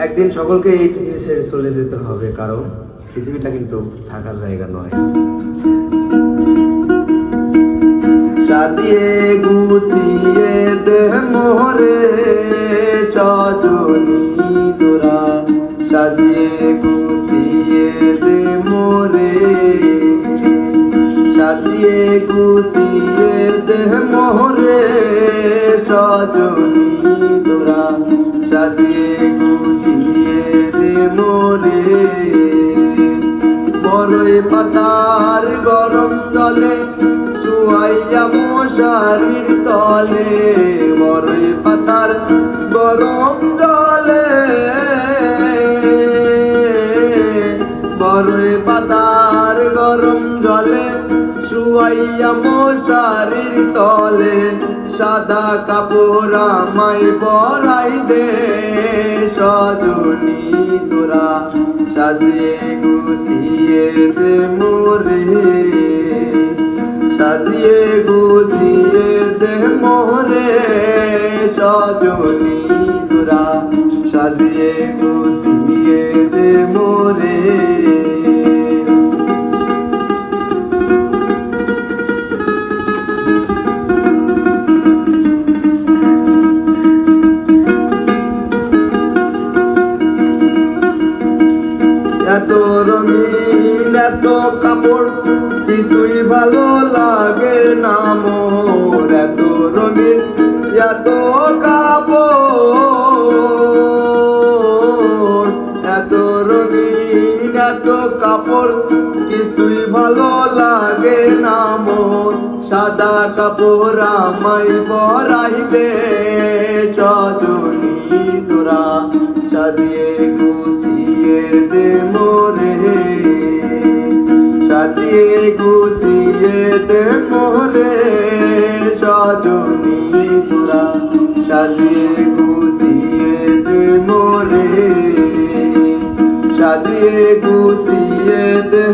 একদিন সকলকে এই পৃথিবী ছেড়ে চলে যেতে হবে, কারণ পৃথিবীটা কিন্তু থাকার জায়গা নয়। সাজিয়ে গুছিয়ে দে মোরে সজনী তোরা, সাজিয়ে গুছিয়ে দে মোরে, সাজিয়ে গুছিয়ে দে মোরে সজনী তোরা, সাজিয়ে গুছিয়ে দে মোরে। বড়ই পাতার গরম জলে শুয়াইয়া মশারির তলে, বড়ই পাতার গরম জলে, বড়ই পাতার গরম জলে শুয়াইয়া মশারির তলে, সাদা কাপড় আমায় পরাই দে সজনী তোরা, সাজিয়ে গুছিয়ে দে মোরে, সাজিয়ে গুছিয়ে দে মোরে সজনী তোরা, সাজিয়ে গুছিয়ে দে মোরে। এত রঙিন এত কাপড় কিছুই ভালো লাগে না মোর, এত রঙিন এত কাপড়, এত রঙিন এত কাপড় কিছুই ভালো লাগে না মোর, সাদা কাপড় আমায় পরাই দে সজনী তোরা, সাজিয়ে গুছিয়ে দে মোরে, সাজিয়ে গুছিয়ে দে মোরে সজনী তোরা, সাজিয়ে গুছিয়ে দে মোরে, সাজিয়ে গুছিয়ে দে